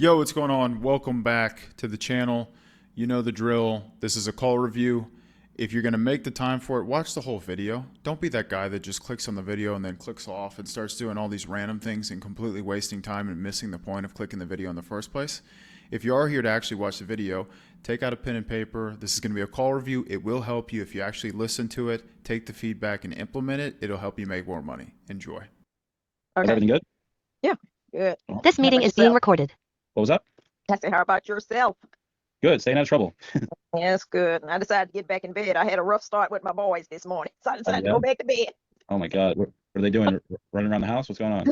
Yo, what's going on? Welcome back to the channel. You know the drill. This is a call review. If you're going to make the time for it, watch the whole video. Don't be that guy that just clicks on the video and then clicks off and starts doing all these random things and completely wasting time and missing the point of clicking the video in the first place. If you are here to actually watch the video, take out a pen and paper. This is going to be a call review. It will help you if you actually listen to it, take the feedback and implement it. It'll help you make more money. Enjoy. Is Okay. everything good? Yeah. Good. Oh, This How meeting about is being yourself? recorded. what was that? I said, how about yourself? Good. Staying out of trouble. Yes, good. I decided to get back in bed. I had a rough start with my boys this morning, so I Oh, decided to yeah. go back to bed. Oh my God. What are they doing? Running around the house? What's going on?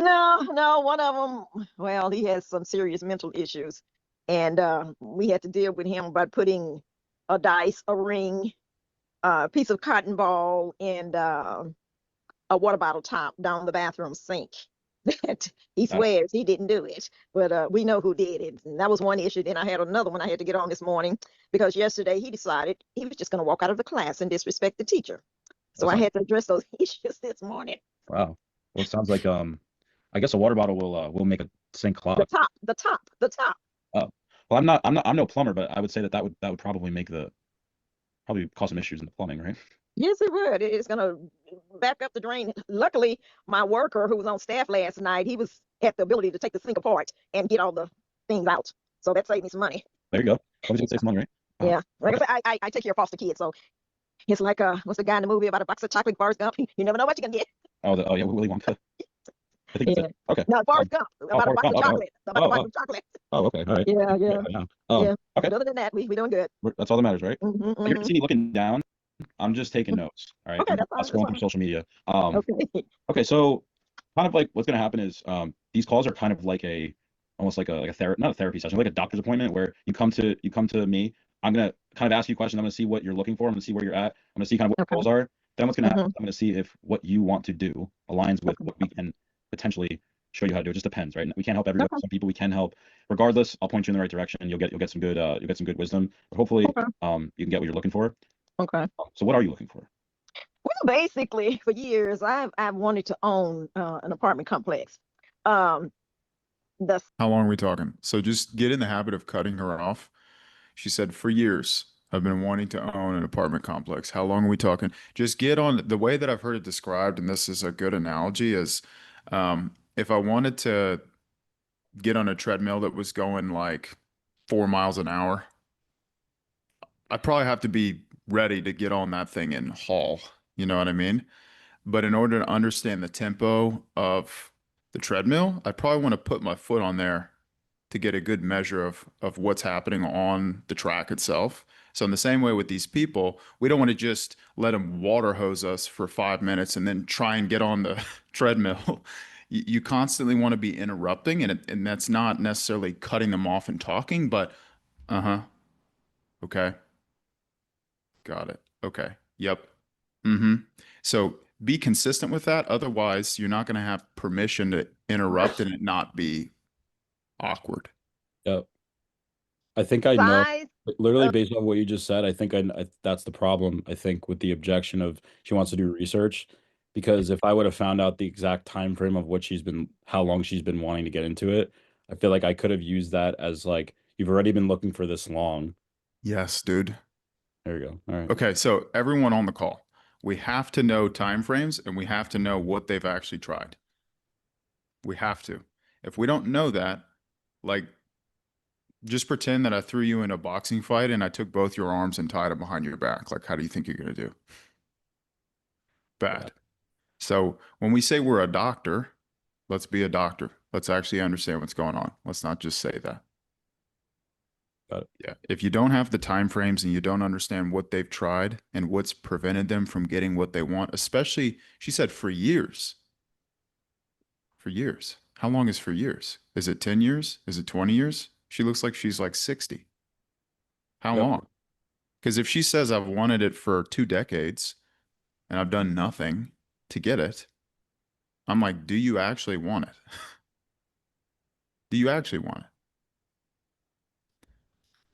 No, one of them, well, he has some serious mental issues, and we had to deal with him by putting a dice, a ring, a piece of cotton ball, and a water bottle top down the bathroom sink. That he Uh, swears he didn't do it, but we know who did it. And that was one issue. Then I had another one I had to get on this morning because yesterday he decided he was just going to walk out of the class and disrespect the teacher. So that's I not, had to address those issues this morning. wow. Well, it sounds like I guess a water bottle will make a sink The clog. top, the top, the top. Oh, well, I'm no plumber, but I would say that would probably probably cause some issues in the plumbing, right? Yes, it would. It's going to back up the drain. Luckily, my worker who was on staff last night, he was had the ability to take the sink apart and get all the things out. So that saved me some money. There you go. Always gonna save some money, right? Yeah. Like I Okay. said, I take care of foster kids. So it's like what's the guy in the movie about a box of chocolate, Forrest Gump? You never know what you're gonna get. Oh, yeah, Willy Wonka. I think that's Yeah. it. Okay. No, Um, Forrest Gump oh, about a Forrest box Gump. of Okay. chocolate. About a Oh, box oh, of chocolate. oh, okay. All right. Yeah, Yeah, yeah, yeah. yeah. Okay. But other than that, we doing good. That's all that matters, right? Hmm, If you're hmm. see me looking down, I'm just taking notes. All right. Okay, I'm that's not fine. That's scrolling through fine. social media. Okay. Okay, so kind of like what's gonna happen is these calls are kind of like almost like a therapy, not a therapy session, like a doctor's appointment where you come to me. I'm gonna kind of ask you questions. I'm gonna see what you're looking for. I'm gonna see where you're at. I'm gonna see kind of what Okay. your goals are. Then what's gonna happen Hmm. is I'm gonna see if what you want to do aligns with Okay. what we can potentially show you how to do. It just depends, right? We can't help everybody. Okay. Some people we can help. Regardless, I'll point you in the right direction. You'll get some good wisdom. But hopefully Okay. you can get what you're looking for. Okay. So what are you looking for? Well, basically, for years, I've wanted to own an apartment complex. Um, the How long are we talking? So just get in the habit of cutting her off. She said, for years, I've been wanting to own an apartment complex. How long are we talking? Just get on the way that I've heard it described, and this is a good analogy, is if I wanted to get on a treadmill that was going like 4 miles an hour, I'd probably have to be ready to get on that thing and haul. You know what I mean? But in order to understand the tempo of the treadmill, I'd probably want to put my foot on there to get a good measure of what's happening on the track itself. So in the same way with these people, we don't want to just let them water hose us for 5 minutes and then try and get on the treadmill. You constantly want to be interrupting, and that's not necessarily cutting them off and talking, but uh-huh, okay, got it, okay, yep, mm-hmm. So be consistent with that. Otherwise, you're not going to have permission to interrupt and it not be awkward. Yeah, I think I know. size Literally, of based on what you just said, I think that's the problem. I think with the objection of she wants to do research, because if I would have found out the exact time frame of how long she's been wanting to get into it, I feel like I could have used that as like, you've already been looking for this long. Yes, dude. There you go. All right. Okay, so everyone on the call, we have to know timeframes and we have to know what they've actually tried. We have to. If we don't know that, like, just pretend that I threw you in a boxing fight and I took both your arms and tied them behind your back. Like, how do you think you're going to do? Yeah. Bad. So when we say we're a doctor, let's be a doctor. Let's actually understand what's going on. Let's not just say that. Got it. Yeah. If you don't have the time frames and you don't understand what they've tried and what's prevented them from getting what they want, especially, she said, for years. For years. How long is for years? Is it 10 years? Is it 20 years? She looks like she's like 60. How Yep. long? Because if she says I've wanted it for 2 decades and I've done nothing to get it, I'm like, do you actually want it? Do you actually want it?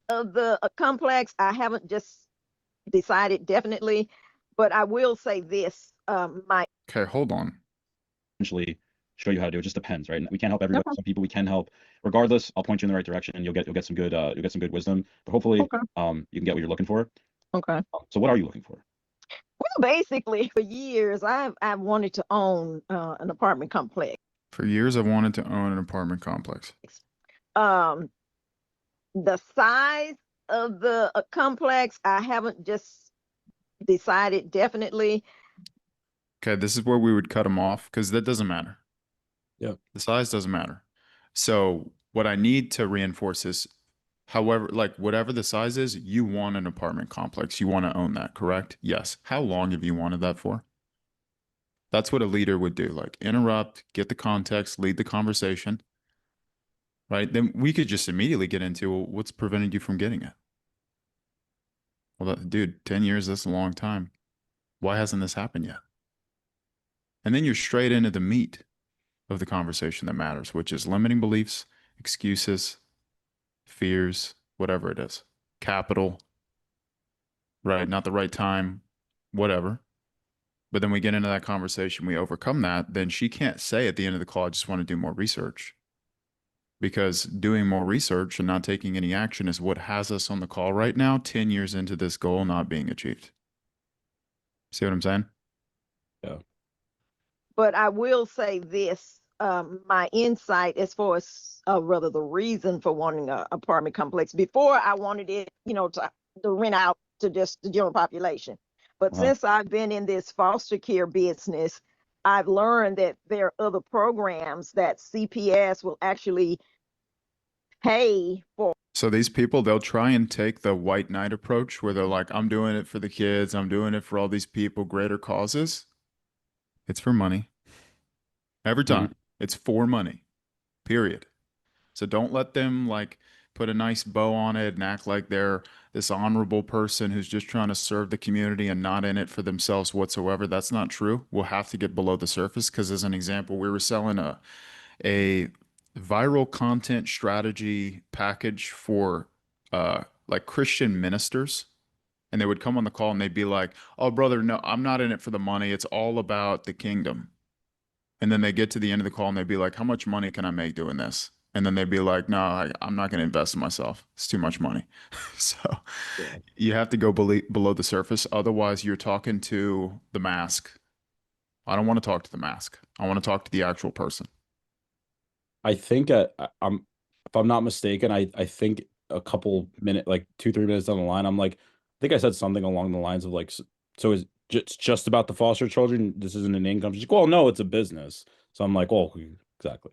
the complex, I haven't just decided definitely, but I will say this. My Okay, hold on. Essentially, show you how to do it. It just depends, right? And we can't help everybody. Okay. Some people we can help. Regardless, I'll point you in the right direction and you'll get some good wisdom. But hopefully Okay. you can get what you're looking for. Okay. So what are you looking for? Well, basically, for years, I've wanted to own an apartment complex. For years, I've wanted to own an apartment complex. Um, the size of the complex, I haven't just decided definitely. Okay, this is where we would cut them off because that doesn't matter. Yeah. The size doesn't matter. So what I need to reinforce is, however, like whatever the size is, you want an apartment complex. You want to own that, correct? Yes. How long have you wanted that for? That's what a leader would do. Like interrupt, get the context, lead the conversation, right? Then we could just immediately get into, well, what's preventing you from getting it? Well, dude, 10 years, that's a long time. Why hasn't this happened yet? And then you're straight into the meat of the conversation that matters, which is limiting beliefs, excuses, fears, whatever it is, capital, right? Not the right time, whatever. But then we get into that conversation, we overcome that. Then she can't say at the end of the call, I just want to do more research. Because doing more research and not taking any action is what has us on the call right now, 10 years into this goal not being achieved. See what I'm saying? Yeah. But I will say this, my insight as far as rather the reason for wanting an apartment complex. Before I wanted it, to rent out to just the general population. But since I've been in this foster care business, I've learned that there are other programs that CPS will actually pay for. So these people, they'll try and take the white knight approach where they're like, I'm doing it for the kids, I'm doing it for all these people, greater causes. It's for money. Every time. It's for money. Period. So don't let them like put a nice bow on it and act like they're this honorable person who's just trying to serve the community and not in it for themselves whatsoever. That's not true. We'll have to get below the surface because, as an example, we were selling a viral content strategy package for like Christian ministers. And they would come on the call and they'd be like, "Oh, brother, no, I'm not in it for the money. It's all about the kingdom." And then they get to the end of the call and they'd be like, "How much money can I make doing this?" And then they'd be like, "No, I'm not going to invest in myself. It's too much money." So Yeah. you have to go below the surface. Otherwise, you're talking to the mask. I don't want to talk to the mask. I want to talk to the actual person. I think I'm if I'm not mistaken, I think a couple minutes, like 2-3 minutes down the line, I'm like, I think I said something along the lines of like, so is just about the foster children? This isn't an income. She's like, well, no, it's a business. So I'm like, well, exactly.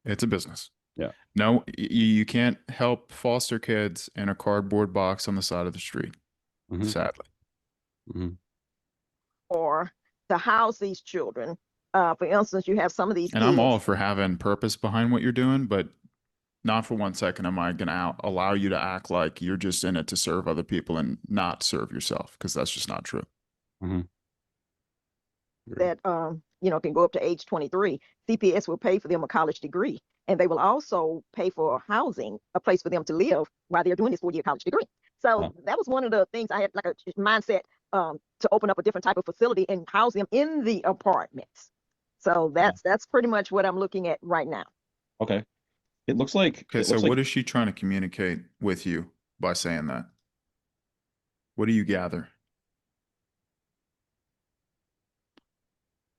It's a business. Yeah. No, you can't help foster kids in a cardboard box on the side of the street, sadly. Or to house these children. For instance, you have some of these And kids. I'm all for having purpose behind what you're doing, but not for 1 second am I going to allow you to act like you're just in it to serve other people and not serve yourself, because that's just not true. That can go up to age 23. CPS will pay for them a college degree, and they will also pay for housing, a place for them to live while they're doing this 4-year college degree. So that was one of the things I had, like a mindset to open up a different type of facility and house them in the apartments. So that's pretty much what I'm looking at right now. Okay. It looks like. Okay, so what is she trying to communicate with you by saying that? What do you gather?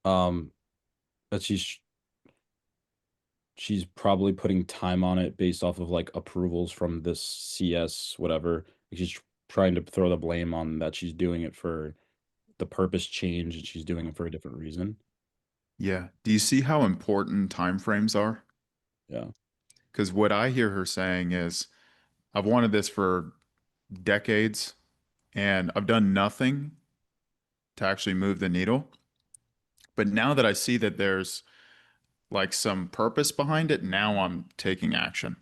That she's probably putting time on it based off of like approvals from this CS, whatever. She's trying to throw the blame on that she's doing it for the purpose change and she's doing it for a different reason. Yeah. Do you see how important timeframes are? Yeah. Because what I hear her saying is, I've wanted this for decades and I've done nothing to actually move the needle. But now that I see that there's like some purpose behind it, now I'm taking action.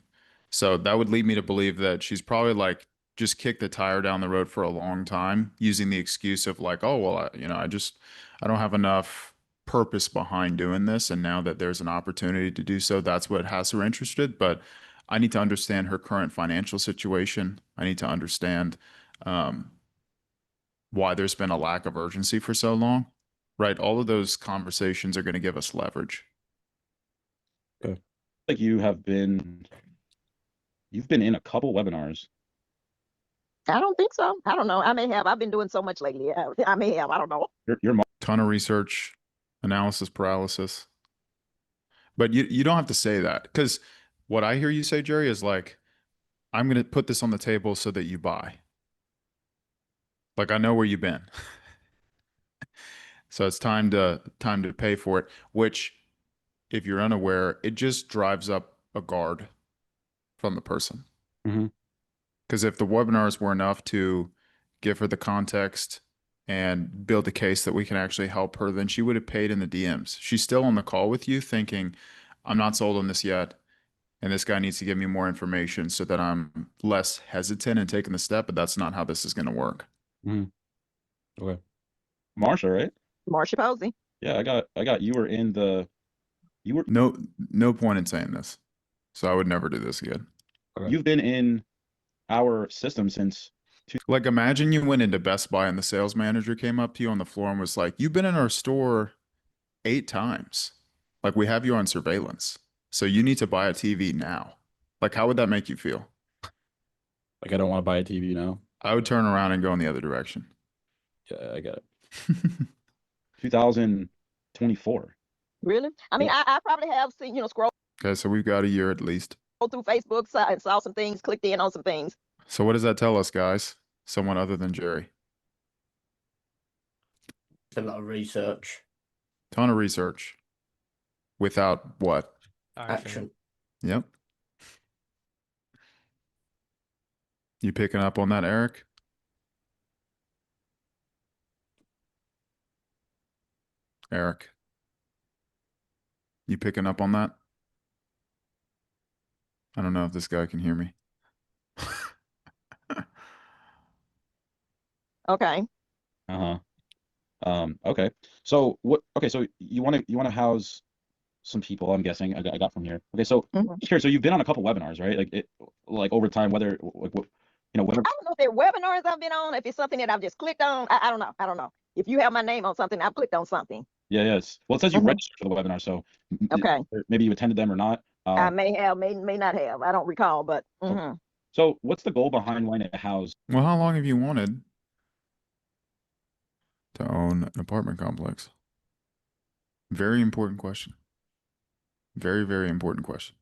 So that would lead me to believe that she's probably like just kicked the tire down the road for a long time using the excuse of like, oh, well, I don't have enough purpose behind doing this. And now that there's an opportunity to do so, that's what has her interested. But I need to understand her current financial situation. I need to understand why there's been a lack of urgency for so long. right? All of those conversations are going to give us leverage. Okay. Like you've been in a couple webinars. I don't think so. I don't know. I may have. I've been doing so much lately. I may have. I don't know. Your Ton of research, analysis paralysis. But you don't have to say that, because what I hear you say, Jerry, is like, I'm going to put this on the table so that you buy. Like, I know where you've been. So it's time to pay for it, which, if you're unaware, it just drives up a guard from the person. Mhm. Because if the webinars were enough to give her the context and build a case that we can actually help her, then she would have paid in the DMs. She's still on the call with you thinking, I'm not sold on this yet, and this guy needs to give me more information so that I'm less hesitant in taking the step, but that's not how this is going to work. Mhm. Okay. Marsha, right? Marsha Posey. Yeah, I got you were in the No point in saying this. So I would never do this again. Okay. you've been in our system since Like, imagine you went into Best Buy and the sales manager came up to you on the floor and was like, you've been in our store 8 times. Like, we have you on surveillance. So you need to buy a TV now. Like, how would that make you feel? Like I don't want to buy a TV now. I would turn around and go in the other direction. Yeah, I get it. 2024. Really? I mean, Yeah. I probably have seen, scroll Okay, so we've got a year at least. through Facebook and saw some things, clicked in on some things. So what does that tell us, guys? Someone other than Jerry. A lot of research. Ton of research. Without what? Action. Yep. You picking up on that, Eric? Eric. You picking up on that? I don't know if this guy can hear me. Okay. Uh-huh. Okay. So what okay, so you want to house some people, I'm guessing. I got from here. Okay, so Mhm. just curious, so you've been on a couple webinars, right? Like over time, whether like what whether I don't know if they're webinars I've been on, if it's something that I've just clicked on. I don't know. I don't know. If you have my name on something, I've clicked on something. yes. Well, it says you Mhm. registered for the webinar, so Okay. maybe you attended them or not. I may have, may not have. I don't recall, but mhm. So what's the goal behind wanting to house? Well, how long have you wanted to own an apartment complex? Very important question. Very, very important question.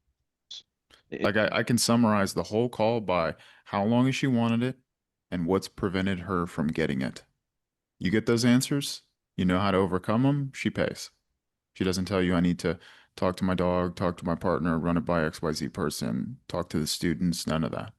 Like, I can summarize the whole call by how long has she wanted it and what's prevented her from getting it. You get those answers, you know how to overcome them, she pays. She doesn't tell you, I need to talk to my dog, talk to my partner, run it by XYZ person, talk to the students, none of that.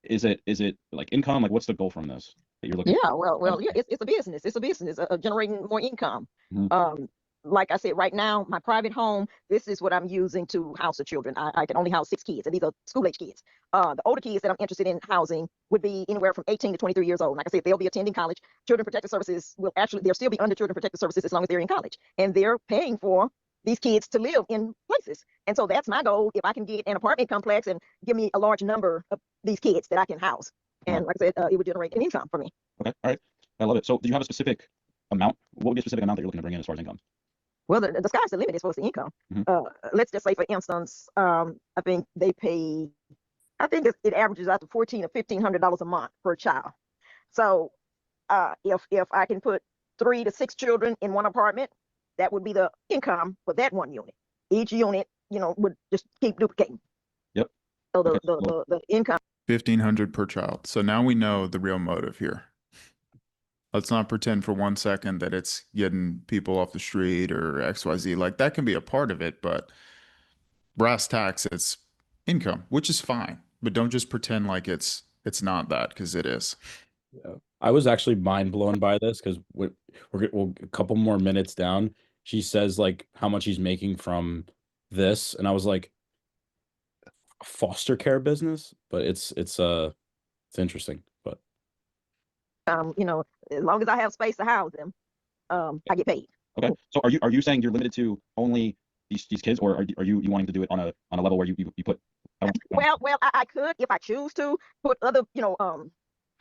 Is it like income? Like what's the goal from this that you're looking Yeah, well, yeah, it's a business. It's a business, generating more income. Mhm. Like I said, right now, my private home, this is what I'm using to house the children. I can only house 6 kids, and these are school-age kids. The older kids that I'm interested in housing would be anywhere from 18 to 23 years old. Like I said, they'll be attending college. Children Protective Services will actually, they'll still be under Children Protective Services as long as they're in college. And they're paying for these kids to live in places. And so that's my goal. If I can get an apartment complex and give me a large number of these kids that I can house. And like I said, it would generate an income for me. Okay, all right. I love it. So do you have a specific amount? What would be a specific amount that you're looking to bring in as far as income? Well, the sky's the limit as far as the income. Mhm. Let's just say, for instance, I think they pay, I think it averages out to $1,400 or $1,500 a month per child. So if I can put 3 to 6 children in one apartment, that would be the income for that one unit. Each unit, would just keep duplicating. Yep. So the Okay, the income. 1,500 per child. So now we know the real motive here. Let's not pretend for 1 second that it's getting people off the street or XYZ. Like, that can be a part of it, but brass tacks, it's income, which is fine. But don't just pretend like it's not that, because it is. Yeah. I was actually mind blown by this because we're a couple more minutes down. She says like how much she's making from this, and I was like, a foster care business, but it's interesting. But As long as I have space to house them, I get paid. Okay. So are you saying you're limited to only these kids, or are you wanting to do it on a level where you put Well, I could, if I choose to, put other,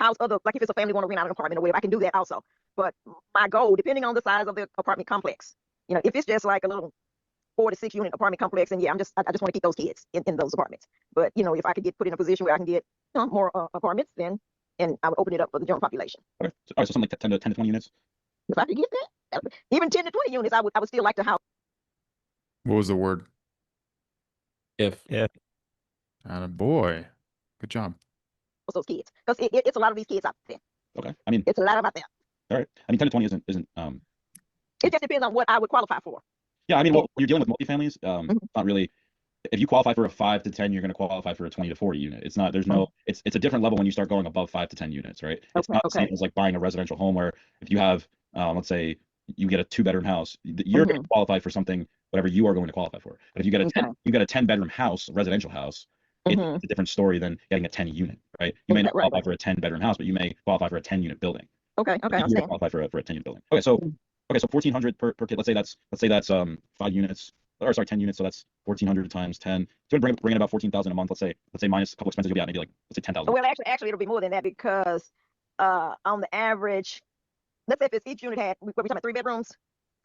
house other, like if it's a family want to rent out an apartment or whatever, I can do that also. But my goal, depending on the size of the apartment complex, if it's just like a little 4 to 6 unit apartment complex, and yeah, I just want to keep those kids in those apartments. But if I could get put in a position where I can get more apartments, then and I would open it up for the general population. Okay. So, all right, so something like 10 to 20 units. If I could get that, even 10 to 20 units, I would still like to house What was the word? If Boy, good job. those kids, because it's a lot of these kids out there. Okay. I mean, It's a lot about them. all right. I mean, 10 to 20 isn't It just depends on what I would qualify for. yeah, I mean, when you're dealing with multifamilies, Mhm. not really. If you qualify for a 5 to 10, you're going to qualify for a 20 to 40 unit. It's not, there's no, it's a different level when you start going above 5 to 10 units, right? It's Okay, not the same okay. as like buying a residential home where if you have, let's say you get a 2-bedroom house, you're going to qualify for something, whatever you are going to qualify for. But if you get a 10-bedroom house, a residential house, it's a different story than getting a 10 unit, right? You may not qualify for a 10-bedroom house, but you may qualify for a 10-unit building. Okay, I You're gonna understand. qualify for a 10-unit building. Okay, so 1,400 per kid. Let's say that's 5 units. Or sorry, 10 units. So that's 1,400 times 10. So bring in about 14,000 a month. Let's say minus a couple expenses, you'll be at maybe like let's say 10,000. Well, actually, it'll be more than that because on the average, let's say if each unit had, what we talking about, 3 bedrooms?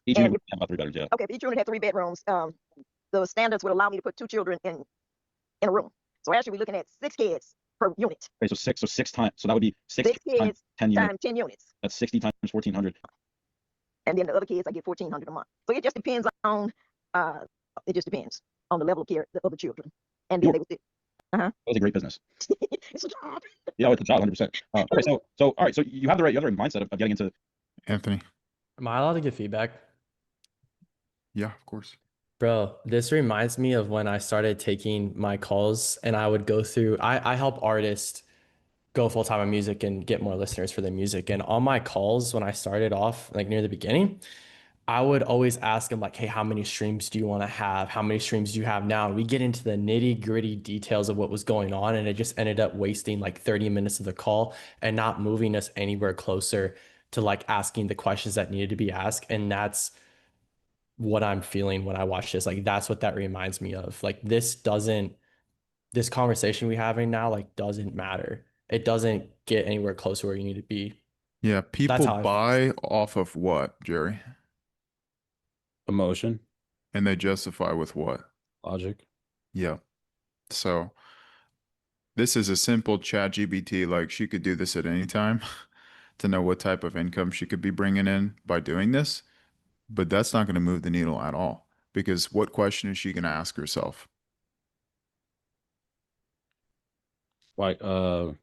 Each and unit would have about 3 bedrooms. Yeah. Okay, if each unit had 3 bedrooms, the standards would allow me to put 2 children in a room. So actually, we're looking at 6 kids per unit. Okay, so 6 times. So that would be 6 6 times kids 10 units. times 10 units. That's 60 times 1,400. And then the other kids, I get 1,400 a month. So it just depends on the level of care of the children. And then they would. That was a great business. It's a job. Yeah, it's a job, 100%. Okay, so all right, so you have the right mindset of getting into. Anthony. Am I allowed to give feedback? Yeah, of course. Bro, this reminds me of when I started taking my calls and I would go through, I help artists go full time on music and get more listeners for their music. And on my calls, when I started off, like near the beginning, I would always ask them like, hey, how many streams do you want to have? How many streams do you have now? And we get into the nitty gritty details of what was going on. And it just ended up wasting like 30 minutes of the call and not moving us anywhere closer to like asking the questions that needed to be asked. And that's what I'm feeling when I watch this. Like, that's what that reminds me of. Like, this conversation we're having now, like, doesn't matter. It doesn't get anywhere close to where you need to be. Yeah, That's people how I buy off of what, Jerry? emotion, And they justify with what? logic. Yeah. So this is a simple chat GBT. Like she could do this at any time to know what type of income she could be bringing in by doing this. But that's not going to move the needle at all because what question is she going to ask herself? Like, can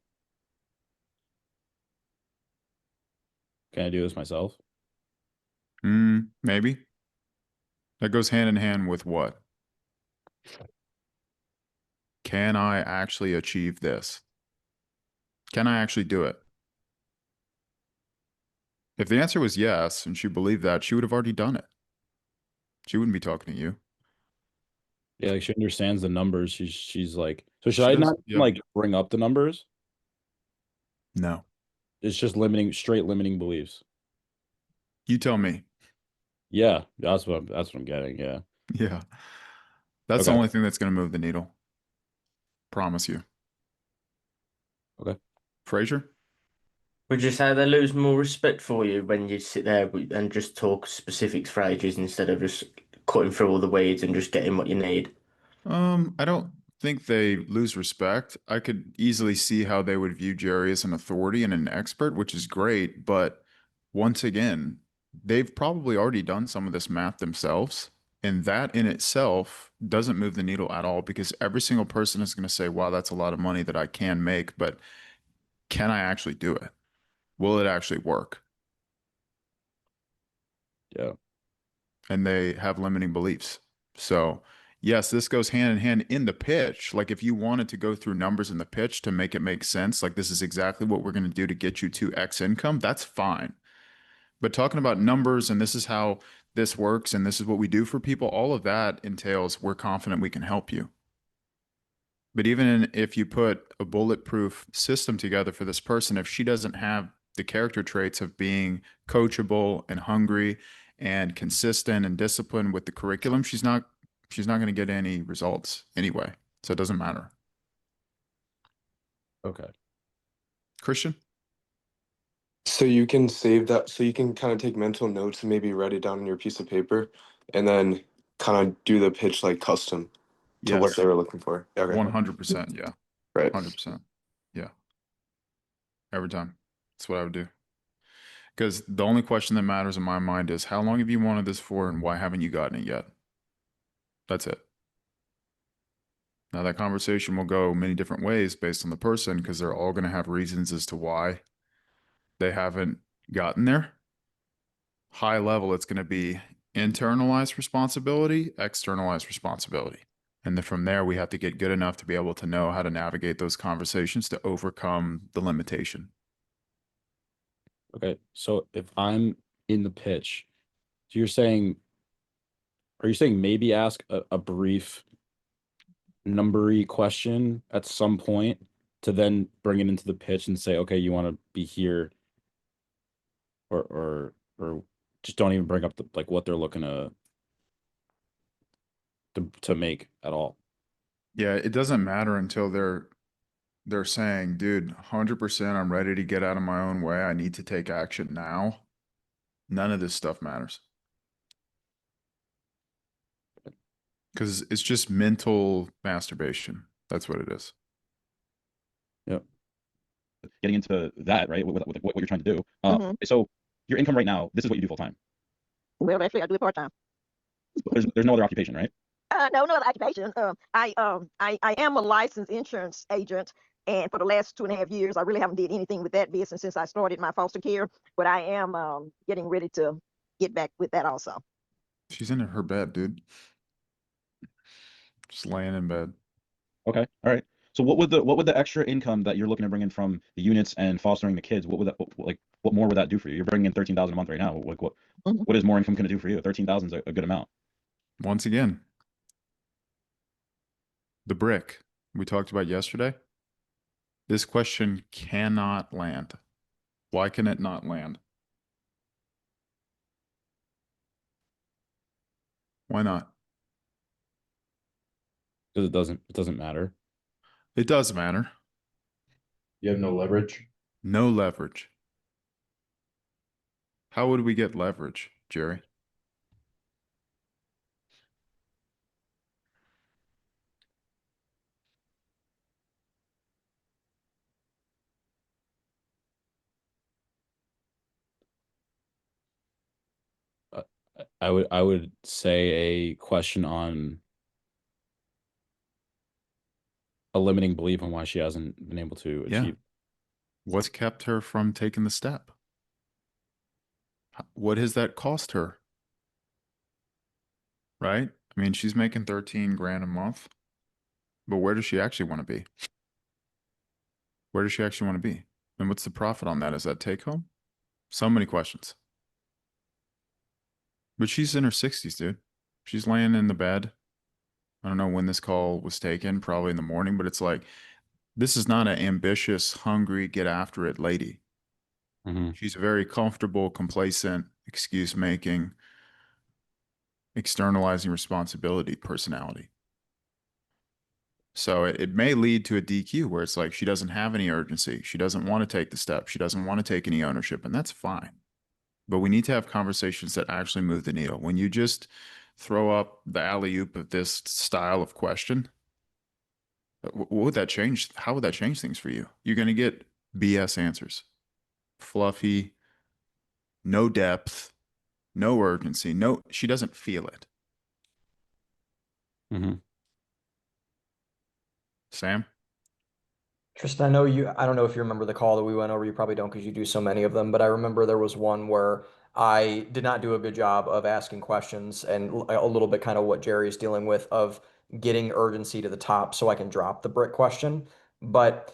I do this myself? Maybe. That goes hand in hand with what? Can I actually achieve this? Can I actually do it? If the answer was yes, and she believed that, she would have already done it. She wouldn't be talking to you. Yeah, like she understands the numbers. She's like, so should She I does, not yeah. like bring up the numbers? No. It's just straight limiting beliefs. You tell me. Yeah, that's what I'm getting. Yeah. Yeah. That's the Okay. only thing that's going to move the needle. Promise you. Okay. Frazier? Would you say they lose more respect for you when you sit there and just talk specifics for ages instead of just cutting through all the weeds and just getting what you need? I don't think they lose respect. I could easily see how they would view Jerry as an authority and an expert, which is great. But once again, they've probably already done some of this math themselves. And that in itself doesn't move the needle at all because every single person is going to say, wow, that's a lot of money that I can make, but can I actually do it? Will it actually work? Yeah. And they have limiting beliefs. So yes, this goes hand in hand in the pitch. Like if you wanted to go through numbers in the pitch to make it make sense, like this is exactly what we're going to do to get you to X income, that's fine. But talking about numbers and this is how this works and this is what we do for people, all of that entails we're confident we can help you. But even if you put a bulletproof system together for this person, if she doesn't have the character traits of being coachable and hungry and consistent and disciplined with the curriculum, she's not going to get any results anyway. So it doesn't matter. Okay. Christian? So you can save that. So you can kind of take mental notes and maybe write it down on your piece of paper, and then kind of do the pitch like custom to what Yes. they were looking for. Okay. 100%. Yeah. Right. 100%. Yeah. Every time. That's what I would do. Because the only question that matters in my mind is how long have you wanted this for and why haven't you gotten it yet? That's it. Now, that conversation will go many different ways based on the person because they're all going to have reasons as to why they haven't gotten there. High level, it's going to be internalized responsibility, externalized responsibility. And then from there, we have to get good enough to be able to know how to navigate those conversations to overcome the limitation. Okay, so if I'm in the pitch, so you're saying, are you saying maybe ask a brief numbery question at some point to then bring it into the pitch and say, okay, you want to be here, or just don't even bring up the like what they're looking to make at all. Yeah, it doesn't matter until they're saying, dude, 100% I'm ready to get out of my own way. I need to take action now. None of this stuff matters. Because it's just mental masturbation. That's what it is. Yep. Getting into that, right? With what you're trying to do. Mhm. So your income right now, this is what you do full time. Well, actually, I do it part time. There's no other occupation, right? No, no other occupation. I am a licensed insurance agent, and for the last 2.5 years, I really haven't did anything with that business since I started my foster care. But I am getting ready to get back with that also. She's in her bed, dude. Just laying in bed. Okay. All right. So what would the extra income that you're looking to bring in from the units and fostering the kids? What would that what more would that do for you? You're bringing in 13,000 a month right now. Like Mhm. what is more income going to do for you? 13,000 is a good amount. Once again, the brick we talked about yesterday. This question cannot land. Why can it not land? Why not? Because it doesn't matter. It does matter. You have no leverage. No leverage. How would we get leverage, Jerry? I would say a question on a limiting belief on why she hasn't been able to Yeah. achieve. What's kept her from taking the step? What has that cost her? Right? I mean, she's making 13 grand a month, but where does she actually want to be? Where does she actually want to be? And what's the profit on that? Is that take home? So many questions. But she's in her 60s, dude. She's laying in the bed. I don't know when this call was taken, probably in the morning, but it's like, this is not an ambitious, hungry, get after it lady. Mm-hmm. She's a very comfortable, complacent, excuse making, externalizing responsibility personality. So it may lead to a DQ where it's like she doesn't have any urgency. She doesn't want to take the step. She doesn't want to take any ownership, and that's fine. But we need to have conversations that actually move the needle. When you just throw up the alley-oop of this style of question, what would that change? How would that change things for you? You're going to get BS answers. Fluffy, no depth, no urgency. No, she doesn't feel it. Mm-hmm. Sam? Tristan, I don't know if you remember the call that we went over. You probably don't because you do so many of them, but I remember there was one where I did not do a good job of asking questions and a little bit kind of what Jerry's dealing with of getting urgency to the top so I can drop the brick question. But,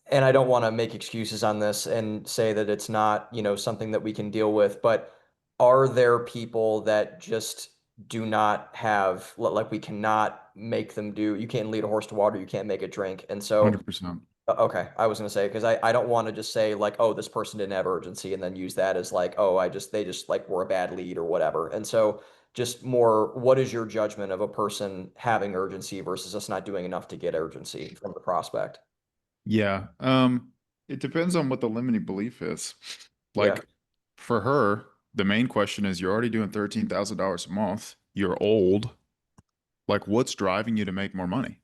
and I don't want to make excuses on this and say that it's not, something that we can deal with, but are there people that just do not have, like we cannot make them do, you can't lead a horse to water, you can't make it drink. And so 100%. Okay, I was gonna say because I don't want to just say like, oh, this person didn't have urgency, and then use that as like, oh, they just like were a bad lead or whatever. And so just more, what is your judgment of a person having urgency versus us not doing enough to get urgency from the prospect? Yeah. It depends on what the limiting belief is. Yeah. Like for her, the main question is you're already doing $13,000 a month. You're old. Like what's driving you to make more money?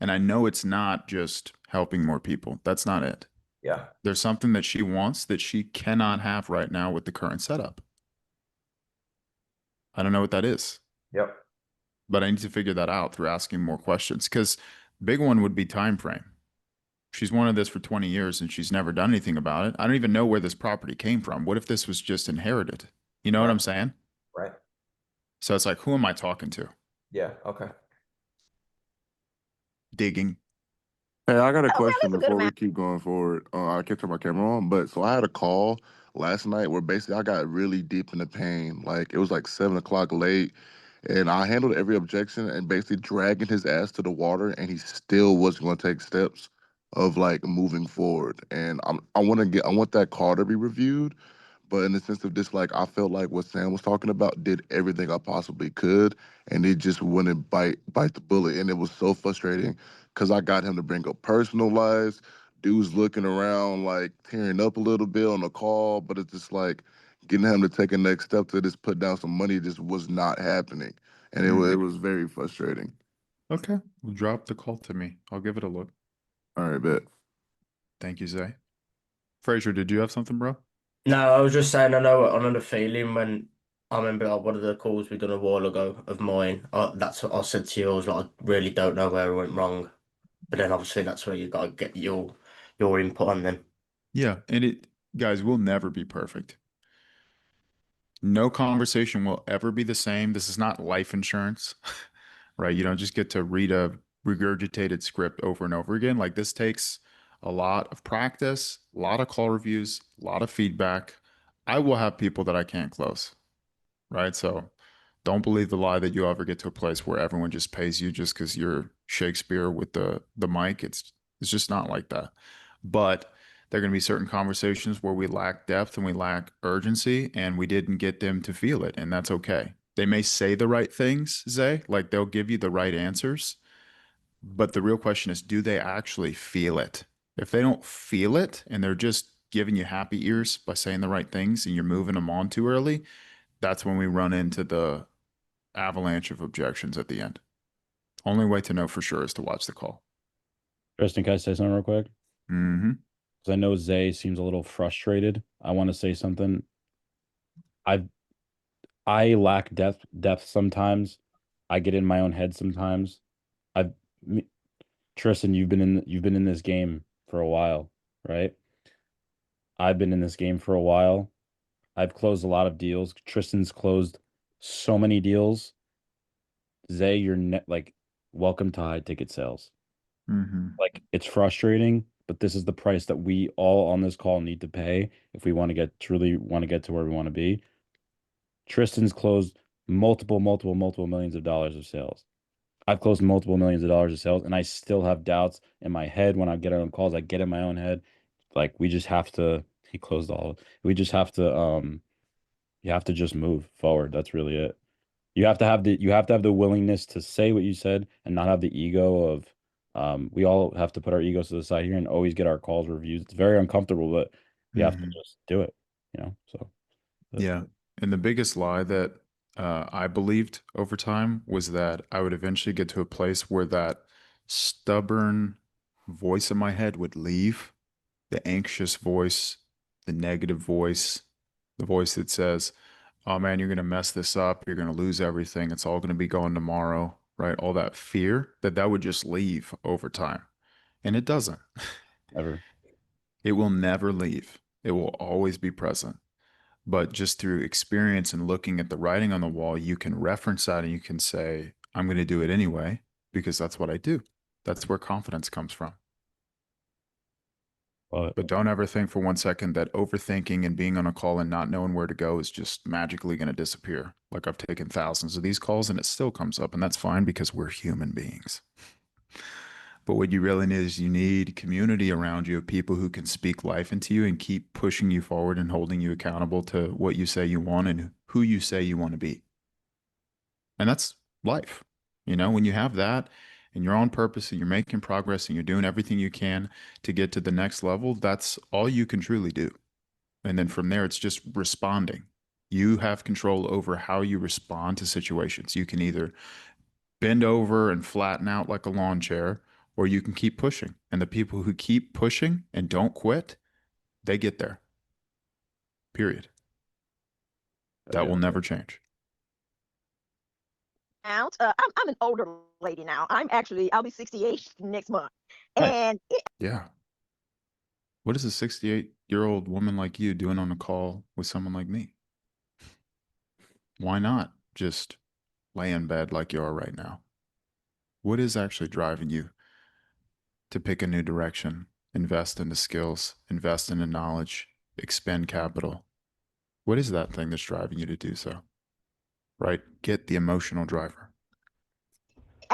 And I know it's not just helping more people. That's not it. Yeah. There's something that she wants that she cannot have right now with the current setup. I don't know what that is, Yep. but I need to figure that out through asking more questions. Because big one would be time frame. She's wanted this for 20 years and she's never done anything about it. I don't even know where this property came from. What if this was just inherited? You know what Right. I'm saying? Right. So it's like, who am I talking to? Yeah. Okay. Digging. Hey, I got a Okay, question that's a good before we amount. keep going forward. I can't turn my camera on, but so I had a call last night where basically I got really deep into pain. Like it was like 7 o'clock late, and I handled every objection and basically dragging his ass to the water, and he still wasn't going to take steps of like moving forward. And I want that call to be reviewed. But in the sense of this, like I felt like what Sam was talking about, did everything I possibly could, and it just wouldn't bite the bullet, and it was so frustrating because I got him to bring up personal lives. Dude's looking around like tearing up a little bit on the call, but it's just like getting him to take a next step to just put down some money just was not happening, and it was very frustrating. Okay. Well, drop the call to me. I'll give it a look. All right, bet. Thank you, Zay. Fraser, did you have something, bro? No, I was just saying, I know the feeling when I remember one of the calls we done a while ago of mine. That's what I said to you. I was like, I really don't know where I went wrong. But then obviously that's where you got to get your input on them. Yeah. And it, guys, we'll never be perfect. No conversation will ever be the same. This is not life insurance, right? You don't just get to read a regurgitated script over and over again. Like this takes a lot of practice, a lot of call reviews, a lot of feedback. I will have people that I can't close, right? So don't believe the lie that you ever get to a place where everyone just pays you just because you're Shakespeare with the mic. It's just not like that. But there are going to be certain conversations where we lack depth and we lack urgency, and we didn't get them to feel it, and that's okay. They may say the right things, Zay, like they'll give you the right answers, but the real question is, do they actually feel it? If they don't feel it and they're just giving you happy ears by saying the right things and you're moving them on too early, that's when we run into the avalanche of objections at the end. Only way to know for sure is to watch the call. Tristan, can I say something real quick? Mm-hmm. Because I know Zay seems a little frustrated. I want to say something. I I lack depth sometimes. I get in my own head sometimes. I've me- Tristan, you've been in this game for a while, right? I've been in this game for a while. I've closed a lot of deals. Tristan's closed so many deals. Zay, you're like welcome to high ticket sales. Mm-hmm. Like it's frustrating, but this is the price that we all on this call need to pay if we want to get truly want to get to where we want to be. Tristan's closed multiple millions of dollars of sales. I've closed multiple millions of dollars of sales, and I still have doubts in my head when I get on calls. I get in my own head. Like we just have to. He closed all. We just have to. You have to just move forward. That's really it. You have to have the willingness to say what you said and not have the ego of. We all have to put our egos to the side here and always get our calls reviewed. It's very uncomfortable, but we have to Mm-hmm. just do it. So. Yeah. And the biggest lie that I believed over time was that I would eventually get to a place where that stubborn voice in my head would leave, the anxious voice, the negative voice, the voice that says, oh man, you're going to mess this up. You're going to lose everything. It's all going to be gone tomorrow, right? All that fear that would just leave over time. And it doesn't. Ever. It will never leave. It will always be present. But just through experience and looking at the writing on the wall, you can reference that and you can say, I'm going to do it anyway, because that's what I do. That's where confidence comes from. But don't ever think for 1 second that overthinking and being on a call and not knowing where to go is just magically going to disappear. Like I've taken thousands of these calls and it still comes up, and that's fine because we're human beings. But what you really need is you need community around you of people who can speak life into you and keep pushing you forward and holding you accountable to what you say you want and who you say you want to be. And that's life. When you have that and you're on purpose and you're making progress and you're doing everything you can to get to the next level, that's all you can truly do. And then from there, it's just responding. You have control over how you respond to situations. You can either bend over and flatten out like a lawn chair, or you can keep pushing. And the people who keep pushing and don't quit, they get there. Period. That will never change. Out. I'm an older lady now. I'll be 68 next month. Right. And Yeah. What is a 68-year-old woman like you doing on a call with someone like me? Why not just lay in bed like you are right now? What is actually driving you to pick a new direction, invest into skills, invest into knowledge, expend capital? What is that thing that's driving you to do so? Right? Get the emotional driver.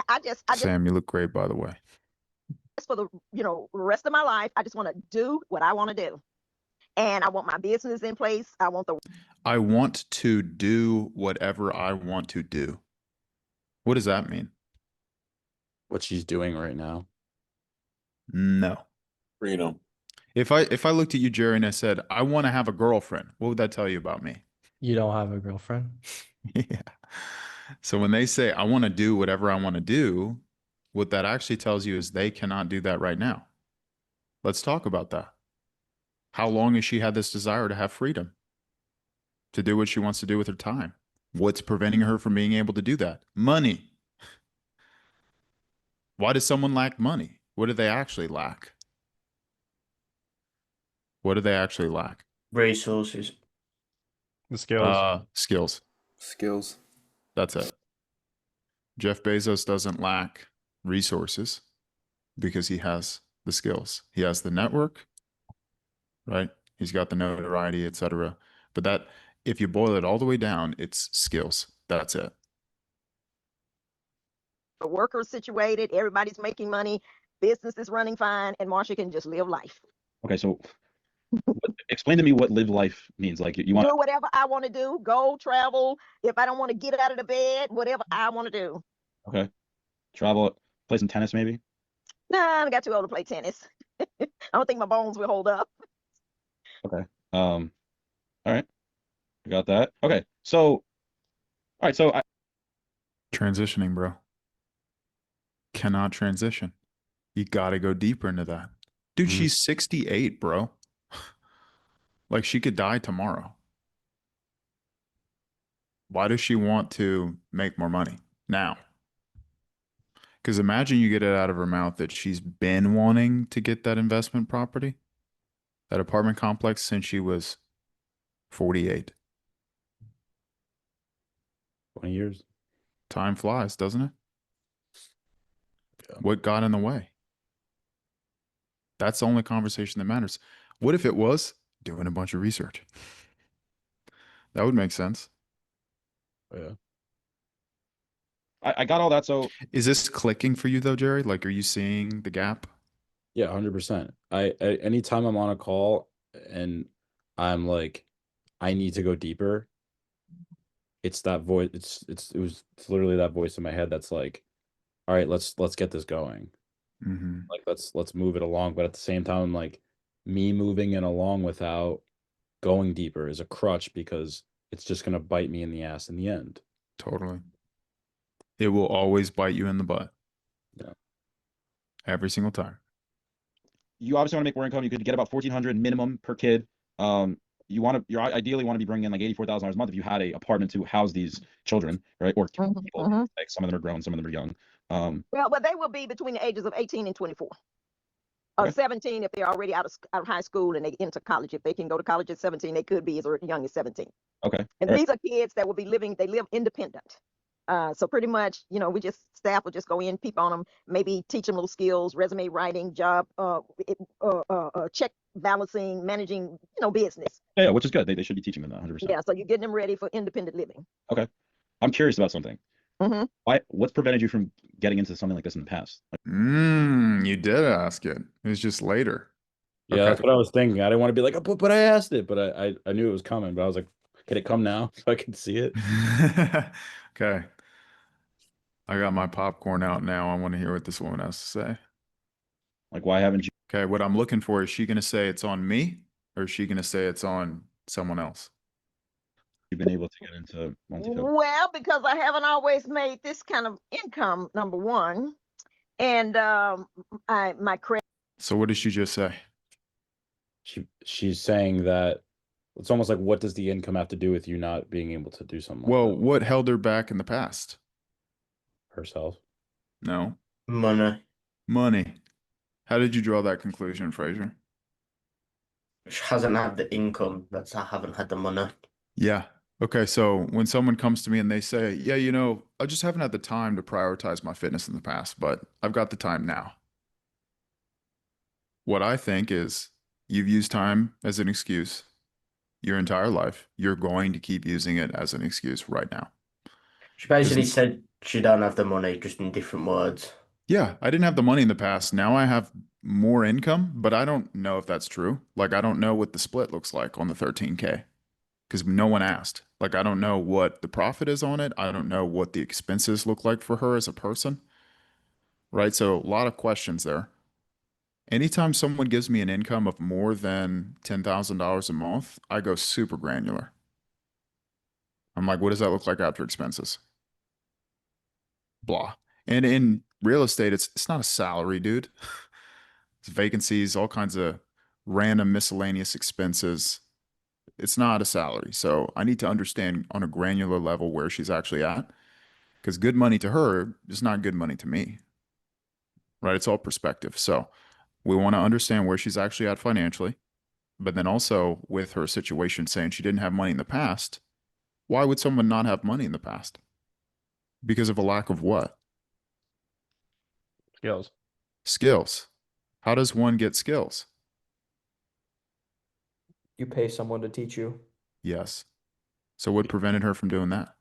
I just Sam, you look great, by the way. for the rest of my life, I just want to do what I want to do. And I want my business in place. I want to do whatever I want to do. What does that mean? What she's doing right now. No. Freedom. If I looked at you, Jerry, and I said, I want to have a girlfriend, what would that tell you about me? You don't have a girlfriend? Yeah. So when they say, I want to do whatever I want to do, what that actually tells you is they cannot do that right now. Let's talk about that. How long has she had this desire to have freedom, to do what she wants to do with her time? What's preventing her from being able to do that? Money. Why does someone lack money? What do they actually lack? What do they actually lack? Resources. The skills. Skills. Skills. That's it. Jeff Bezos doesn't lack resources because he has the skills. He has the network, right? He's got the notoriety, etc. But that, if you boil it all the way down, it's skills. That's it. the workers situated, everybody's making money, business is running fine, and Marsha can just live life. Okay, so explain to me what live life means. Like you want do whatever I want to do, go travel. If I don't want to get out of the bed, whatever I want to do. Okay, travel, play some tennis maybe. Nah, I got too old to play tennis. I don't think my bones will hold up. Okay. All right. I got that. Okay. So, all right. So Transitioning, bro. Cannot transition. You got to go deeper into that. Dude, she's 68, bro. Like she could die tomorrow. Why does she want to make more money now? Because imagine you get it out of her mouth that she's been wanting to get that investment property, that apartment complex, since she was 48. 20 years. Time flies, doesn't it? Yeah. What got in the way? That's the only conversation that matters. What if it was doing a bunch of research? That would make sense. Yeah. I got all that. So is this clicking for you though, Jerry? Like, are you seeing the gap? Yeah, 100%. I anytime I'm on a call and I'm like, I need to go deeper, it's that voice. It's literally that voice in my head that's like, all right, let's get this going. Like let's move it along. But at the same time, like me moving it along without going deeper is a crutch because it's just gonna bite me in the ass in the end. Totally. It will always bite you in the butt. Yeah. Every single time. You obviously want to make more income. You could get about $1,400 minimum per kid. You ideally want to be bringing in like $84,000 a month if you had a apartment to house these children, right? Or people. Like some of them are grown, some of them are young. Well, but they will be between the ages of 18 and 24. Okay. 17 if they're already out of high school and they enter college. If they can go to college at 17, they could be as young as 17. Okay. And these are kids that will be they live independent. So pretty much, staff will just go in, peep on them, maybe teach them little skills, resume writing, job, check balancing, managing, business. Yeah, which is good. They should be teaching them that 100%. Yeah, so you're getting them ready for independent living. Okay. I'm curious about something. What's prevented you from getting into something like this in the past? You did ask it. It was just later. Yeah, okay. That's what I was thinking. I didn't want to be like, oh, but I asked it, but I knew it was coming, but I was like, can it come now so I can see it? Okay. I got my popcorn out now. I want to hear what this woman has to say. Like, why haven't you Okay, what I'm looking for, is she going to say it's on me, or is she going to say it's on someone else? been able to get into multifamily? Well, because I haven't always made this kind of income, number one, and my credit. So what did she just say? She's saying that it's almost like, what does the income have to do with you not being able to do something Well, like that what held her back in the past? herself? No. Money. Money. How did you draw that conclusion, Fraser? She hasn't had the income. That's I haven't had the money. Yeah. Okay, so when someone comes to me and they say, yeah, I just haven't had the time to prioritize my fitness in the past, but I've got the time now. What I think is, you've used time as an excuse your entire life. You're going to keep using it as an excuse right now. She basically said she don't have the money, just in different words. Yeah, I didn't have the money in the past. Now I have more income, but I don't know if that's true. Like, I don't know what the split looks like on the 13K because no one asked. Like, I don't know what the profit is on it. I don't know what the expenses look like for her as a person. Right? So a lot of questions there. Anytime someone gives me an income of more than $10,000 a month, I go super granular. I'm like, what does that look like after expenses? Blah. And in real estate, it's not a salary, dude. It's vacancies, all kinds of random miscellaneous expenses. It's not a salary. So I need to understand on a granular level where she's actually at. Because good money to her is not good money to me. Right? It's all perspective. So we want to understand where she's actually at financially. But then also with her situation saying she didn't have money in the past, why would someone not have money in the past? Because of a lack of what? Skills. Skills. How does one get skills? You pay someone to teach you. Yes. So what prevented her from doing that?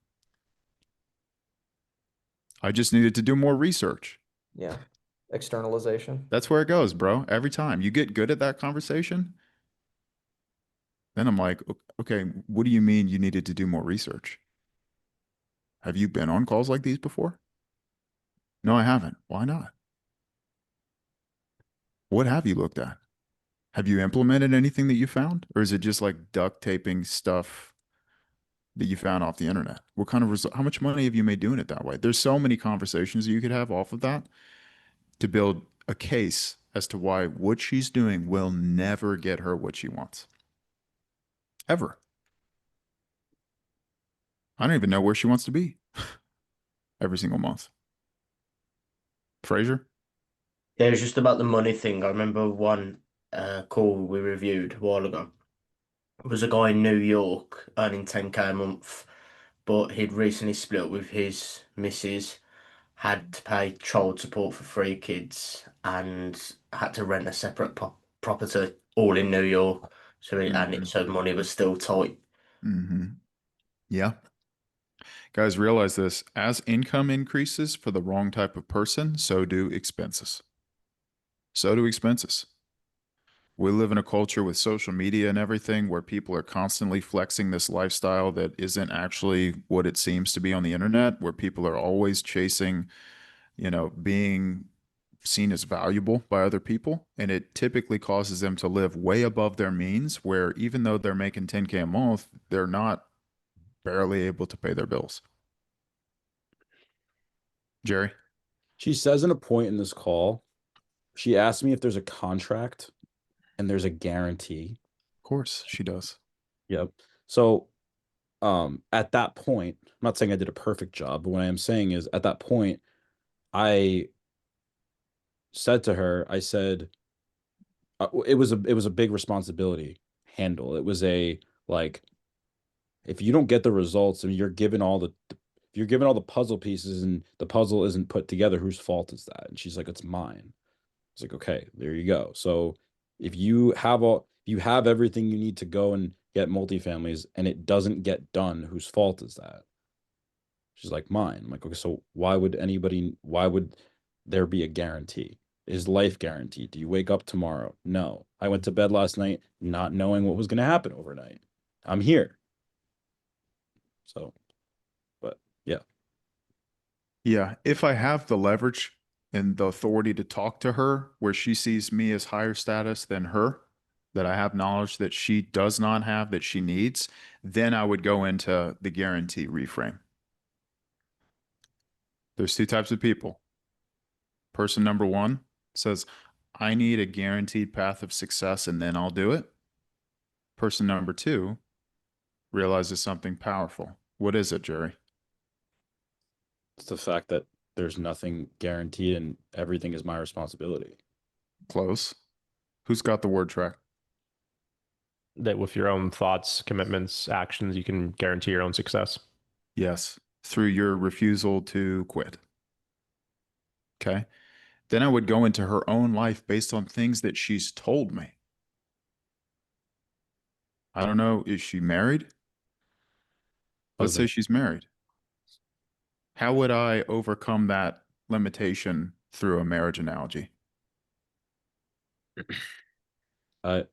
I just needed to do more research. Yeah. Externalization. That's where it goes, bro. Every time you get good at that conversation, then I'm like, okay, what do you mean you needed to do more research? Have you been on calls like these before? No, I haven't. Why not? What have you looked at? Have you implemented anything that you found? Or is it just like duct taping stuff that you found off the internet? What kind of result? How much money have you made doing it that way? There's so many conversations that you could have off of that to build a case as to why what she's doing will never get her what she wants. Ever. I don't even know where she wants to be every single month. Fraser? Yeah, it was just about the money thing. I remember one call we reviewed a while ago. It was a guy in New York earning 10K a month, but he'd recently split up with his missus, had to pay child support for 3 kids, and had to rent a separate property all in New York. So so money was still tight. Yeah. Guys, realize this. As income increases for the wrong type of person, so do expenses. So do expenses. We live in a culture with social media and everything where people are constantly flexing this lifestyle that isn't actually what it seems to be on the internet, where people are always chasing, being seen as valuable by other people. And it typically causes them to live way above their means, where even though they're making 10K a month, they're not barely able to pay their bills. Jerry? She says in a point in this call, she asked me if there's a contract and there's a guarantee. Of course she does. Yep. So at that point, I'm not saying I did a perfect job, but what I am saying is at that point, I said to her, I said, it was a big responsibility handle. It was like, if you don't get the results and you're given all the puzzle pieces and the puzzle isn't put together, whose fault is that? And she's like, it's mine. It's like, okay, there you go. So if you have everything you need to go and get multifamilies and it doesn't get done, whose fault is that? She's like, mine. I'm like, okay, so why would there be a guarantee? Is life guaranteed? Do you wake up tomorrow? No. I went to bed last night not knowing what was going to happen overnight. I'm here. So, but yeah. Yeah, if I have the leverage and the authority to talk to her where she sees me as higher status than her, that I have knowledge that she does not have that she needs, then I would go into the guarantee reframe. There's two types of people. Person number one says, I need a guaranteed path of success and then I'll do it. Person number two realizes something powerful. What is it, Jerry? It's the fact that there's nothing guaranteed and everything is my responsibility. Close. Who's got the word track? That with your own thoughts, commitments, actions, you can guarantee your own success. Yes, through your refusal to quit. Okay. Then I would go into her own life based on things that she's told me. I don't know. Is she married? Let's say Husband. she's married. How would I overcome that limitation through a marriage analogy? I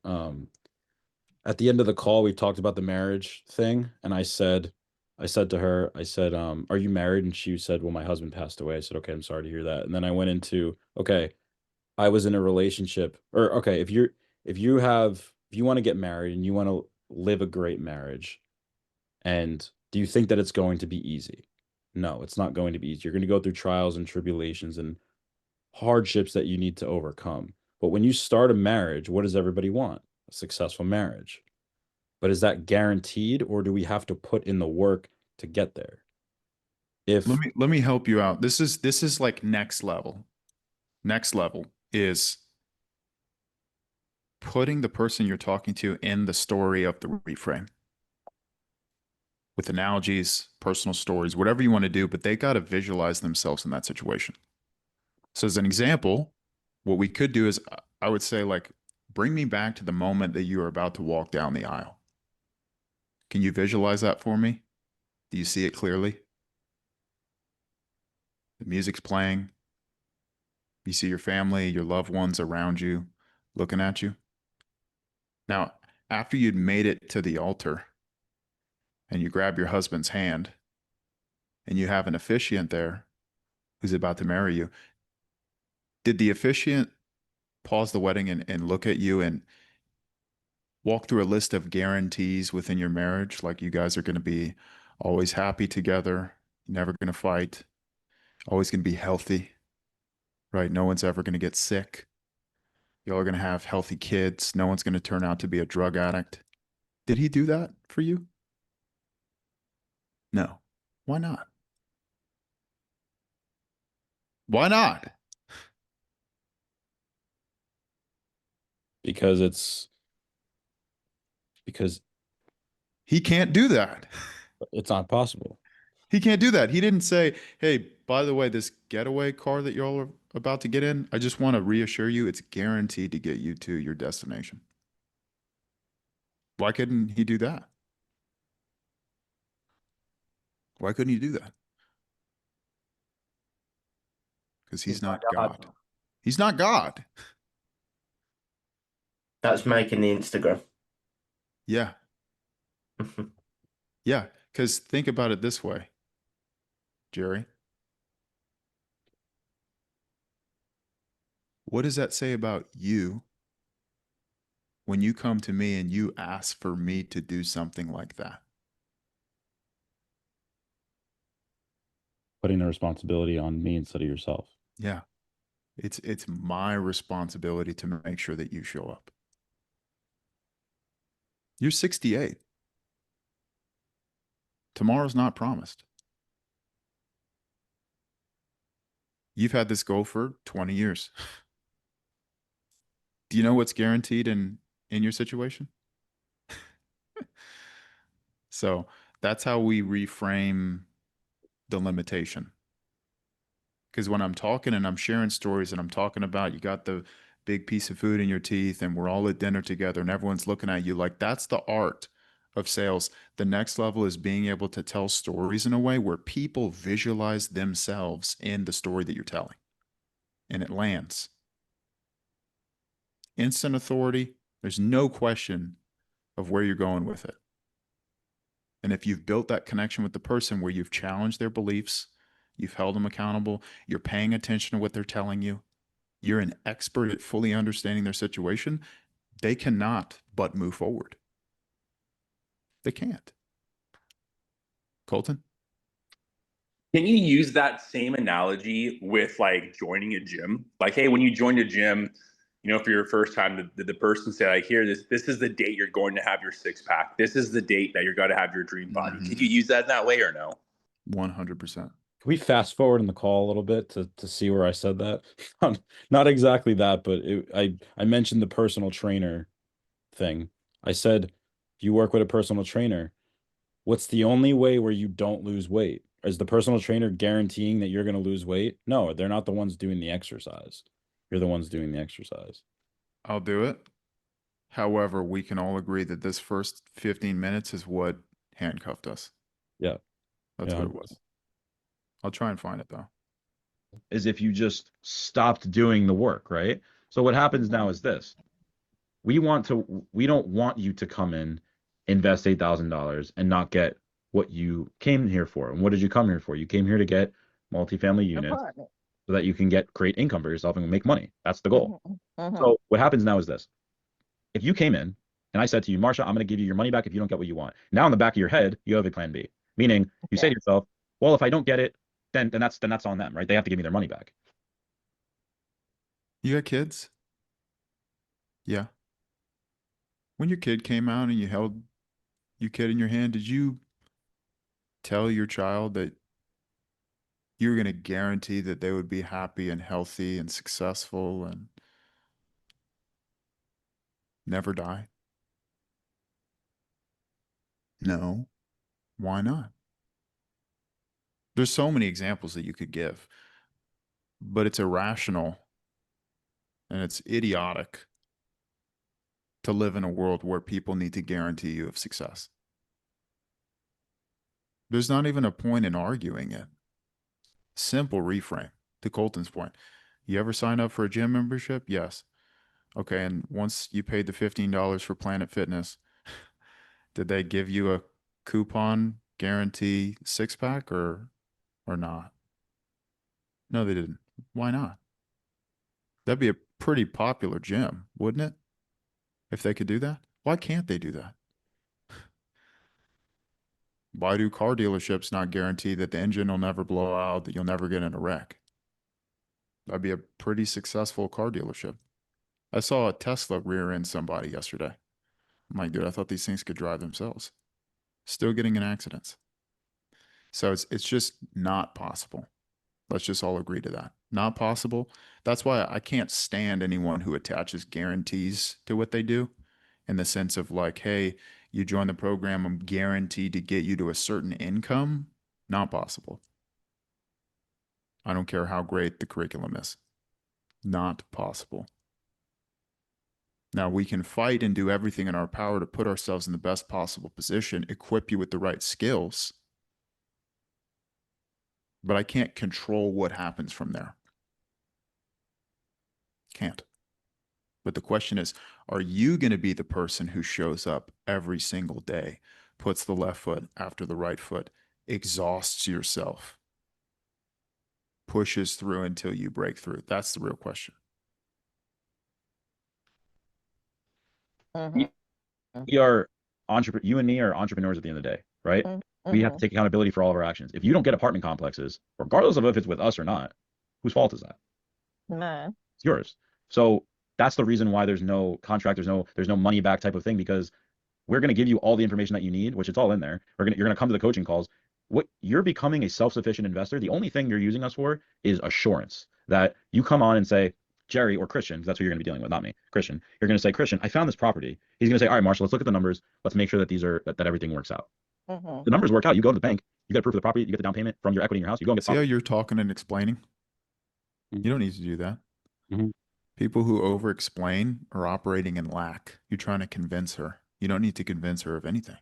at the end of the call we talked about the marriage thing, and I said to her, I said, are you married? And she said, well, my husband passed away. I said, okay, I'm sorry to hear that. And then I went into, okay, I was in a relationship, or okay, if you want to get married and you want to live a great marriage, and do you think that it's going to be easy? No, it's not going to be easy. You're going to go through trials and tribulations and hardships that you need to overcome. But when you start a marriage, what does everybody want? A successful marriage. But is that guaranteed, or do we have to put in the work to get there? If Let me help you out. This is like next level. Next level is putting the person you're talking to in the story of the reframe with analogies, personal stories, whatever you want to do, but they got to visualize themselves in that situation. So as an example, what we could do is I would say, like, bring me back to the moment that you are about to walk down the aisle. Can you visualize that for me? Do you see it clearly? The music's playing. You see your family, your loved ones around you looking at you. Now, after you'd made it to the altar and you grab your husband's hand and you have an officiant there who's about to marry you, did the officiant pause the wedding and look at you and walk through a list of guarantees within your marriage? Like, you guys are going to be always happy together, never going to fight, always going to be healthy, right? No one's ever going to get sick. Y'all are going to have healthy kids. No one's going to turn out to be a drug addict. Did he do that for you? No. Why not? Why not? because He can't do that. it's not possible. He can't do that. He didn't say, hey, by the way, this getaway car that y'all are about to get in, I just want to reassure you it's guaranteed to get you to your destination. Why couldn't he do that? Why couldn't he do that? Because he's not God. He's not God. That's making the Instagram. Yeah. Yeah. Because think about it this way, Jerry. What does that say about you when you come to me and you ask for me to do something like that? Putting the responsibility on me instead of yourself. Yeah. It's my responsibility to make sure that you show up. You're 68. Tomorrow's not promised. You've had this goal for 20 years. Do you know what's guaranteed in your situation? So that's how we reframe the limitation. Because when I'm talking and I'm sharing stories and I'm talking about you got the big piece of food in your teeth and we're all at dinner together and everyone's looking at you, like, that's the art of sales. The next level is being able to tell stories in a way where people visualize themselves in the story that you're telling and it lands. Instant authority, there's no question of where you're going with it. And if you've built that connection with the person where you've challenged their beliefs, You've held them accountable. You're paying attention to what they're telling you. You're an expert at fully understanding their situation. They cannot but move forward. They can't. Colton? Can you use that same analogy with like joining a gym? Like, hey, when you join a gym, you know, for your first time, the person said, I hear this is the date you're going to have your six pack. This is the date that you're going to have your dream body. Can you use that in that way or no? 100%. Can we fast forward in the call a little bit to see where I said that? Not exactly that, but I mentioned the personal trainer thing. I said, if you work with a personal trainer, what's the only way where you don't lose weight? Is the personal trainer guaranteeing that you're going to lose weight? No, they're not the ones doing the exercise. You're the ones doing the exercise. I'll do it. However, we can all agree that this first 15 minutes is what handcuffed us. Yeah. That's Yeah. what it was. I'll try and find it though. Is if you just stopped doing the work, right? So what happens now is this. We don't want you to come in, invest $8,000 and not get what you came here for. And what did you come here for? You came here to get multifamily units Apartment. so that you can create income for yourself and make money. That's the goal. So what happens now is this. If you came in and I said to you, Marsha, I'm going to give you your money back if you don't get what you want. Now in the back of your head, you have a plan B, meaning you say to yourself, well, if I don't get it, then that's on them, right? They have to give me their money back. You got kids? Yeah. When your kid came out and you held your kid in your hand, did you tell your child that you were going to guarantee that they would be happy and healthy and successful and never die? No. Why not? There's so many examples that you could give, but it's irrational and it's idiotic to live in a world where people need to guarantee you of success. There's not even a point in arguing it. Simple reframe. To Colton's point, you ever sign up for a gym membership? Yes. Okay, and once you paid the $15 for Planet Fitness, did they give you a coupon guarantee six pack or not? No, they didn't. Why not? That'd be a pretty popular gym, wouldn't it? If they could do that? Why can't they do that? Why do car dealerships not guarantee that the engine will never blow out, that you'll never get in a wreck? That'd be a pretty successful car dealership. I saw a Tesla rear end somebody yesterday. I'm like, dude, I thought these things could drive themselves. Still getting in accidents. So it's just not possible. Let's just all agree to that. Not possible. That's why I can't stand anyone who attaches guarantees to what they do, in the sense of like, hey, you join the program, I'm guaranteed to get you to a certain income. Not possible. I don't care how great the curriculum is. Not possible. Now, we can fight and do everything in our power to put ourselves in the best possible position, equip you with the right skills, but I can't control what happens from there. Can't. But the question is, are you going to be the person who shows up every single day, puts the left foot after the right foot, exhausts yourself, pushes through until you break through? That's the real question. We are you and me are entrepreneurs at the end of the day, right? We have to take accountability for all of our actions. If you don't get apartment complexes, regardless of if it's with us or not, whose fault is that? Mine. It's yours. So that's the reason why there's no contract, there's no money back type of thing, because we're going to give you all the information that you need, which it's all in there. You're going to come to the coaching calls. What you're becoming a self-sufficient investor. The only thing you're using us for is assurance that you come on and say, Jerry or Christian, because that's who you're going to be dealing with, not me, Christian. You're going to say, Christian, I found this property. He's going to say, all right, Marshall, let's look at the numbers. Let's make sure that that everything works out. The numbers work out. You go to the bank, you get a proof of the property, you get the down payment from your equity in your house. You go and get See how you're talking and explaining? You don't need to do that. People who over-explain are operating in lack. You're trying to convince her. You don't need to convince her of anything.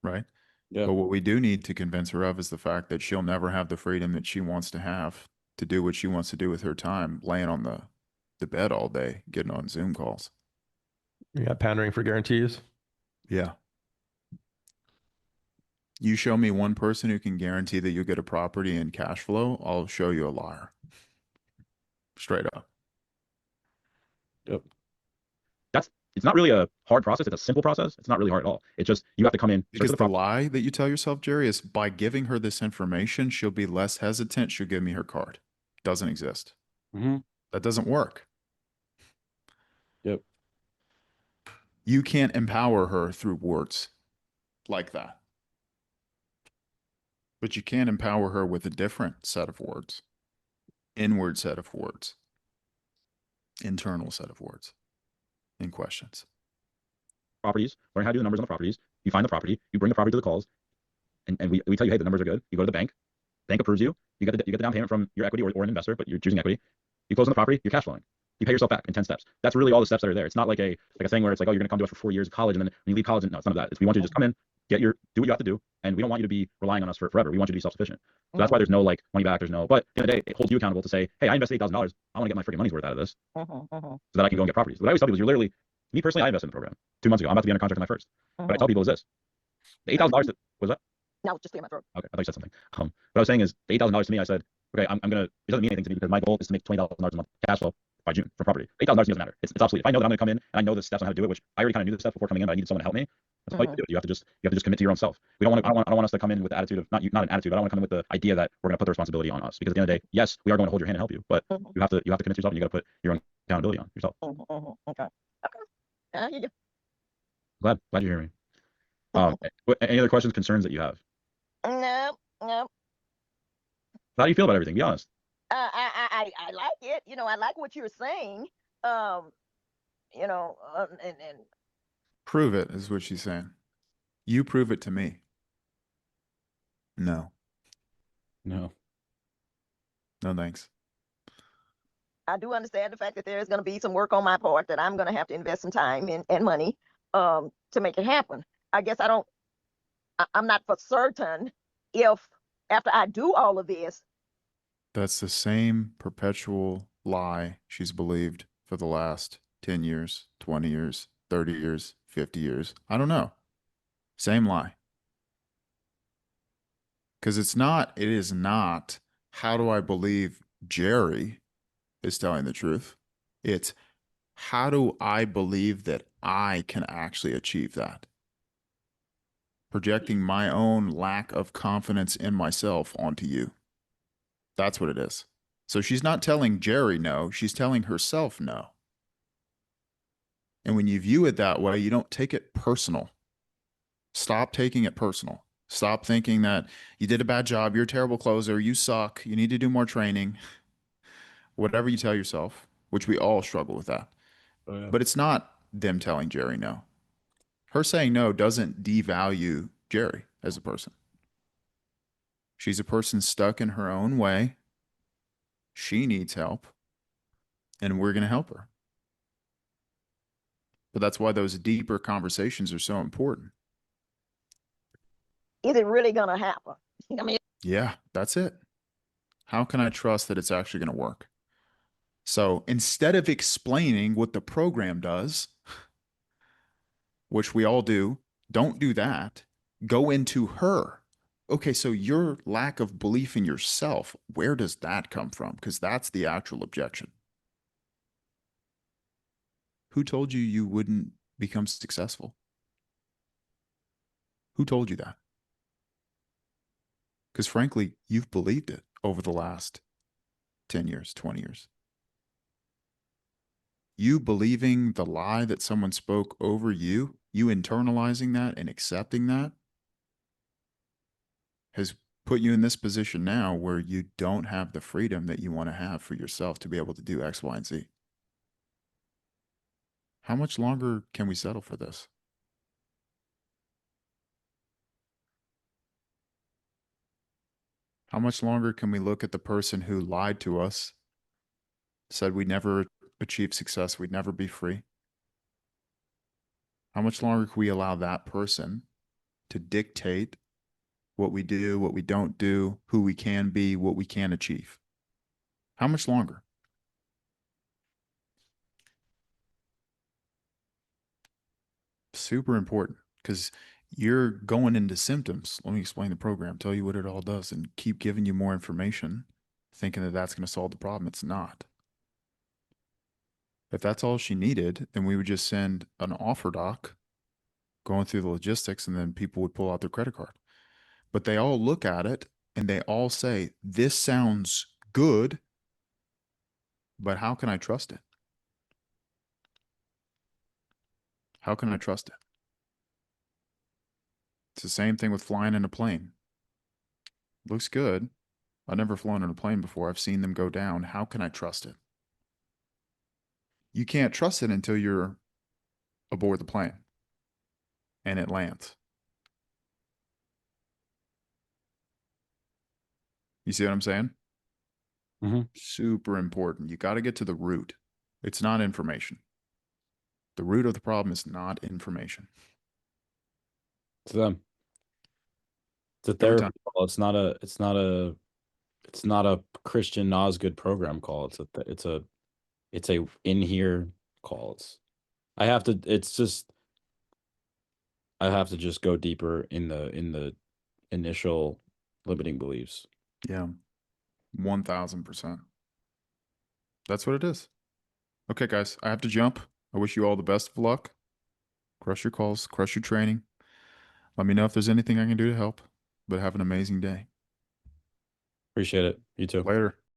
Right? Yeah. But what we do need to convince her of is the fact that she'll never have the freedom that she wants to have to do what she wants to do with her time, laying on the bed all day, getting on Zoom calls. Yeah, pandering for guarantees. Yeah. You show me one person who can guarantee that you'll get a property and cash flow, I'll show you a liar. Straight up. Yep. It's not really a hard process. It's a simple process. It's not really hard at all. It's just you have to come in. Because the lie that you tell yourself, Jerry, is by giving her this information, she'll be less hesitant. She'll give me her card. Doesn't exist. That doesn't work. Yep. You can't empower her through words like that. But you can empower her with a different set of words, inward set of words, internal set of words and questions. Properties, learn how to do the numbers on the properties. You find the property, you bring the property to the calls, and we tell you, hey, the numbers are good. You go to the bank approves you, you get the down payment from your equity or an investor, but you're choosing equity. You close on the property, you're cash flowing. You pay yourself back in 10 steps. That's really all the steps that are there. It's not like a thing where it's like, oh, you're gonna come to us for 4 years of college and then when you leave college, and no, it's none of that. It's we want you to just come in, do what you have to do, and we don't want you to be relying on us for forever. We want you to be self-sufficient. So that's why there's no like money back, there's no, but at the end of the day, it holds you accountable to say, hey, I invested $8,000. I want to get my freaking money's worth out of this so that I can go and get properties. What I always tell people is you're literally, me personally, I invested in the program 2 months ago. I'm about to be under contract for my first. What I tell people is this: the $8,000 was that? No, just clear my throat. Okay, I thought you said something. What I was saying is the $8,000 to me, I said, okay, I'm gonna. It doesn't mean anything to me because my goal is to make $20,000 a month cash flow by June for property. $8,000 doesn't matter. It's obsolete. If I know that I'm gonna come in and I know the steps on how to do it, which I already kind of knew the steps before coming in, but I needed someone to help me. That's all you have to do. You have to just commit to your own self. We don't want. I don't want us to come in with the attitude of not an attitude, but I want to come in with the idea that we're gonna put the responsibility on us. Because at the end of the day, yes, we are going to hold your hand and help you, but you have to commit to yourself and you got to put your own accountability on yourself. Okay. I hear you. Glad you hear me. Any other questions, concerns that you have? No. How do you feel about everything? Be honest. I like it. I like what you're saying. And Prove it is what she's saying. You prove it to me. No, thanks. I do understand the fact that there is going to be some work on my part that I'm going to have to invest some time and money to make it happen. I guess I'm not for certain if after I do all of this. That's the same perpetual lie she's believed for the last 10 years, 20 years, 30 years, 50 years. I don't know. Same lie. Because it is not, how do I believe Jerry is telling the truth? It's, how do I believe that I can actually achieve that? Projecting my own lack of confidence in myself onto you. That's what it is. So she's not telling Jerry no, she's telling herself no. And when you view it that way, you don't take it personal. Stop taking it personal. Stop thinking that you did a bad job, you're a terrible closer, you suck, you need to do more training. Whatever you tell yourself, which we all struggle with that. Oh, yeah. But it's not them telling Jerry no. Her saying no doesn't devalue Jerry as a person. She's a person stuck in her own way. She needs help, and we're going to help her. But that's why those deeper conversations are so important. Is it really going to happen? I mean, yeah, that's it. How can I trust that it's actually going to work? So instead of explaining what the program does, which we all do, don't do that. Go into her. Okay, so your lack of belief in yourself, where does that come from? Because that's the actual objection. Who told you you wouldn't become successful? Who told you that? Because frankly, you've believed it over the last 10 years, 20 years. You believing the lie that someone spoke over you, you internalizing that and accepting that, has put you in this position now where you don't have the freedom that you want to have for yourself to be able to do X, Y, and Z. How much longer can we settle for this? How much longer can we look at the person who lied to us, said we'd never achieve success, we'd never be free? How much longer can we allow that person to dictate what we do, what we don't do, who we can be, what we can achieve? How much longer? Super important, because You're going into symptoms. Let me explain the program, tell you what it all does, and keep giving you more information, thinking that that's going to solve the problem. It's not. If that's all she needed, then we would just send an offer doc going through the logistics, and then people would pull out their credit card. But they all look at it and they all say, this sounds good, but how can I trust it? How can I trust it? It's the same thing with flying in a plane. Looks good. I've never flown in a plane before. I've seen them go down. How can I trust it? You can't trust it until you're aboard the plane and it lands. You see what I'm saying? Super important. You got to get to the root. It's not information. The root of the problem is not information. It's them. It's a Every therapy time. call. It's not a Christian Osgood program call. It's a in here call. I have to just go deeper in the initial limiting beliefs. Yeah. 1000%. That's what it is. Okay, guys, I have to jump. I wish you all the best of luck. Crush your calls, crush your training. Let me know if there's anything I can do to help, but have an amazing day. Appreciate it. You too. Later.